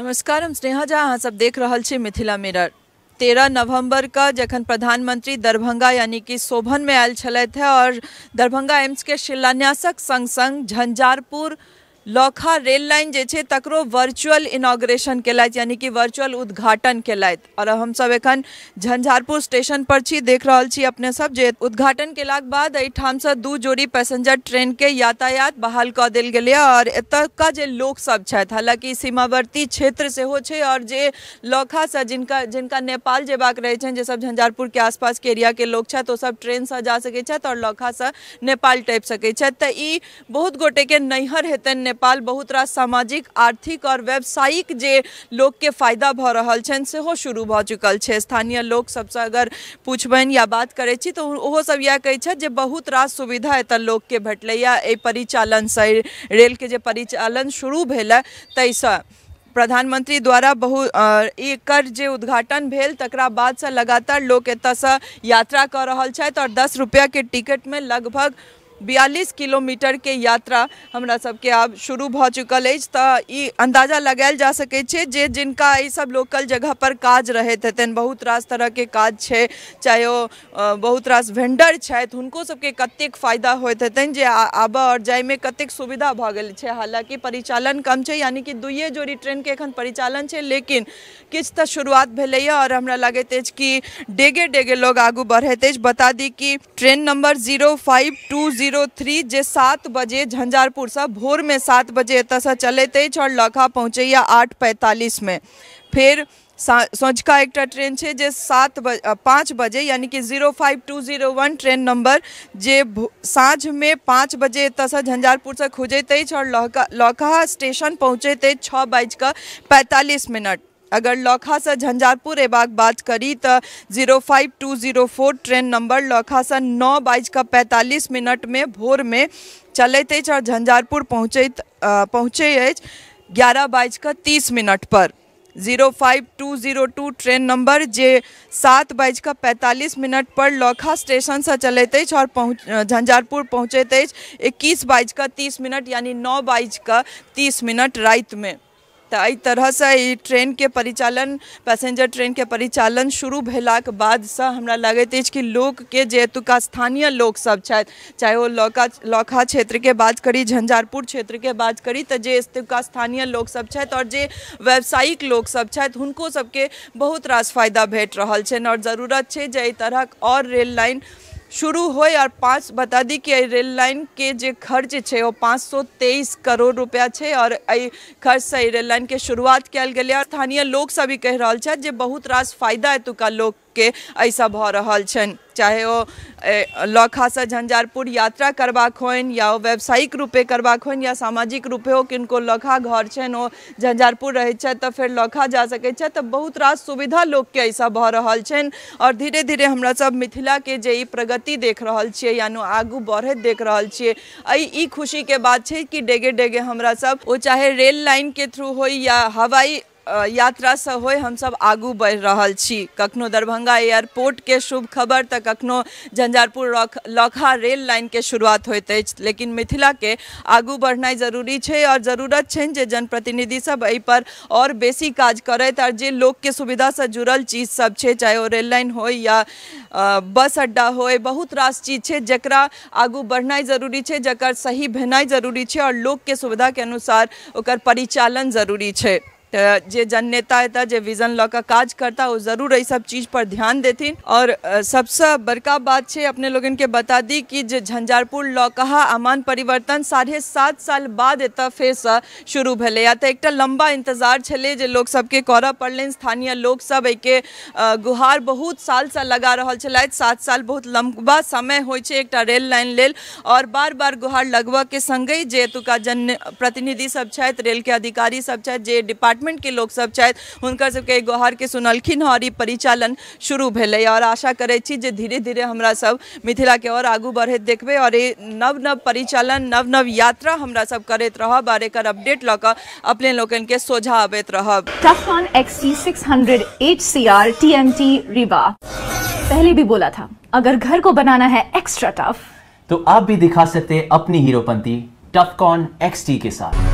नमस्कार, हम स्नेहा झा। अहाँ सब देख रहल छी मिथिला मिरर। 13 नवंबर का जखन प्रधानमंत्री दरभंगा यानी कि शोभन में आयल छलथि और दरभंगा एम्स के शिलान्यासक संग संग झंझारपुर लौखा रेल लाइन जे छै तकरो वर्चुअल इनॉग्रेशन केलथि, यानी कि वर्चुअल उद्घाटन केलथि। और हम सब एखन झंझारपुर स्टेशन पर छी, देख रहल छी अपने सब जे उद्घाटन केलाक बाद एहिठाम से 2 जोड़ी पैसेंजर ट्रेन के यातायात बहाल कऽ देल गेलै। और एतुका जे लोक सब छथि, हालांकि सीमावर्ती क्षेत्र सेहो छै और जे लौखा से जिनका नेपाल जेबाक रहै छनि, जे सब झंझारपुर के आसपास के एरिया के लोक छथि, ओ सब ट्रेन से जा सकै छथि और लौखा से नेपाल टपि सकै छथि। तऽ ई बहुत गोटे के नैहर हेतनि नेपाल। बहुत रास सामाजिक, आर्थिक और व्यावसायिक जे लोक के फायदा भऽ रहल छनि सेहो शुरू भऽ चुकल छै। स्थानीय लोक सबसँ अगर पूछबनि या बात करै छी तऽ ओहो सब इएह कहै छथि जे बहुत रास सुविधा एतऽ लोक के भेटलैया एहि परिचालन से। रेल के जे परिचालन शुरू भेलै ताहिसँ प्रधानमंत्री द्वारा एकर जे उद्घाटन भेल तकरा बाद से लगातार लोक एतऽसँ यात्रा कऽ रहल छथि और 10 रुपया के टिकट में लगभग 42 किलोमीटर के यात्रा हमरा सबके आब शुरू भऽ चुकल अछि। तऽ ई अंदाजा लगायल जा सकै छै जे जिनका ई सब लोकल जगह पर काज रहैत हेतनि, बहुत रास तरह के काज छै, चाहे ओ बहुत रास वेंडर छथि, हुनको सबके कतेक फायदा होइत हेतनि जे आबऽ और जाइमे कतेक सुविधा भऽ गेल छै। हालांकि परिचालन कम छै, यानी कि 2 जोड़ी ट्रेन के एखन परिचालन छै, लेकिन किछु तऽ शुरुआत भेलैया और हमरा लागैत अछि कि डेगे डेगे लोग आगू बढ़ैत अछि। बता दी कि ट्रेन नंबर 05203 जे 7 बजे झंझारपुर से भोर में 7 बजे एतऽसँ चलैत अछि और लौखा पहुँचैया 8:45 में। फिर सोझका एकटा ट्रेन छै जे 5 बजे यानी कि 05201 ट्रेन नंबर जे साँझ में 5 बजे एतऽसँ झंझारपुर से खुजैत अछि और लौखा स्टेशन पहुँचैत अछि 6:45। अगर लौखा से झंझारपुर एबाक बात करी तो 05204 ट्रेन नंबर लौखा से 9:45 में भोर में चलैत अछि और झंझारपुर पहुँचे अछि 11:30 पर। 05202 ट्रेन नंबर जे 7:45 पर लौखा स्टेशन से चलैत अछि और झंझारपुर पहुँचैत अछि 21:30 यानी 9:30 रात में। तो एहि तरह से ई ट्रेन के परिचालन, पैसेंजर ट्रेन के परिचालन शुरू भेलाक बाद से हमरा लगैत अछि कि लोक के जे एतुका स्थानीय लोक सब छथि, चाहे वो लौखा क्षेत्र के बात करी, झंझारपुर क्षेत्र के बात करी, तो जे एतुका स्थानीय लोक सब छथि और जे व्यावसायिक लोक सब छथि, हुनको सबके बहुत रास फायदा भेट रहल छनि। और जरूरत छै जे एहि तरह और रेल लाइन शुरू होय। और बता दी कि रेल लाइन के जे खर्च है वो 523 करोड़ रुपया है और खर्च से रेल लाइन के शुरुआत कल गई। और स्थानीय लोग सब कह रहा है जे बहुत रास फायदा एतुका लोक के ऐसा भऽ रहल छनि, चाहे वो लौखा से झंझारपुर यात्रा करबाक होइन या व्यावसायिक रूपे करबाक होइन या सामाजिक रूपे हो, किनको लौखा घर छनि ओ झंझारपुर रहै छथि तऽ फेर लौखा जा सकै छथि। तऽ बहुत रास सुविधा लोक के ऐसा भऽ रहल छनि और धीरे धीरे हमरा सब मिथिला के जे ई प्रगति देख रहल छियै, यानी आगू बढ़ैत देख रहल छियै, ई खुशी के बात छै कि डेगे डेगे हमरा सब ओ चाहे रेल लाइन के थ्रू हो या हवाई यात्रा से होय, हम सब आगू बढ़ रहल छी। कखनो दरभंगा एयरपोर्ट के शुभ खबर तऽ कखनो झंझारपुर लौखा रेल लाइन के शुरुआत होइत अछि, लेकिन मिथिला के आगू बढ़नाइ जरूरी छै और जरूरत छै जे जनप्रतिनिधि सब एहि पर और बेसी काज करैत और जे लोक के सुविधा से जुड़ल चीज सब छै, चाहे वो रेल लाइन होय या बस अड्डा होय, बहुत रास चीज छै जकरा आगू बढ़नाइ जरूरी छै, जकर सही भेनाइ जरूरी छै और लोक के सुविधा के अनुसार ओकर परिचालन जरूरी छै। जे जननेता एता जे विजन लऽ कऽ काज करता वो जरूर ये सब चीज पर ध्यान देथिन। और सबसे बड़का बात है अपने लोगन के बता दी कि जे झंझारपुर लौकहा अमान परिवर्तन 7.5 साल बाद एतऽ फेर से शुरू भेलै। या तो एक लंबा इंतजार छलै जे लोग सबके करऽ पड़लनि। स्थानीय लोग सब एके गुहार बहुत साल से लगा रहल छलथि। 7 साल बहुत लंबा समय होइ छै एकटा रेल लाइन लेल और बार बार गुहार लगबऽ के संगे जे एतुका जन प्रतिनिधि सब छथि, रेल के अधिकारी सब छथि, जे डिपार्टमेंट के लोग सब छथि, हुनकर सबके गुहार के सुनलखिन और ई परिचालन शुरू भेलै। और आशा करै छी जे धीरे धीरे हमरा सब मिथिला के और आगू बढ़ैत देखबै और ये नव नव परिचालन, नव नव यात्रा हमरा सब करैत रहब और एकर अपडेट लऽ कऽ अपने लोगन के सोझा अबैत रहब। टफकॉन XT 600 HCR TMT रीवा। पहले भी बोला था, अगर घर को बनाना है एक्स्ट्रा टफ तो आप भी दिखा सकते हैं अपनी हीरोपंती टफकॉन XT के साथ।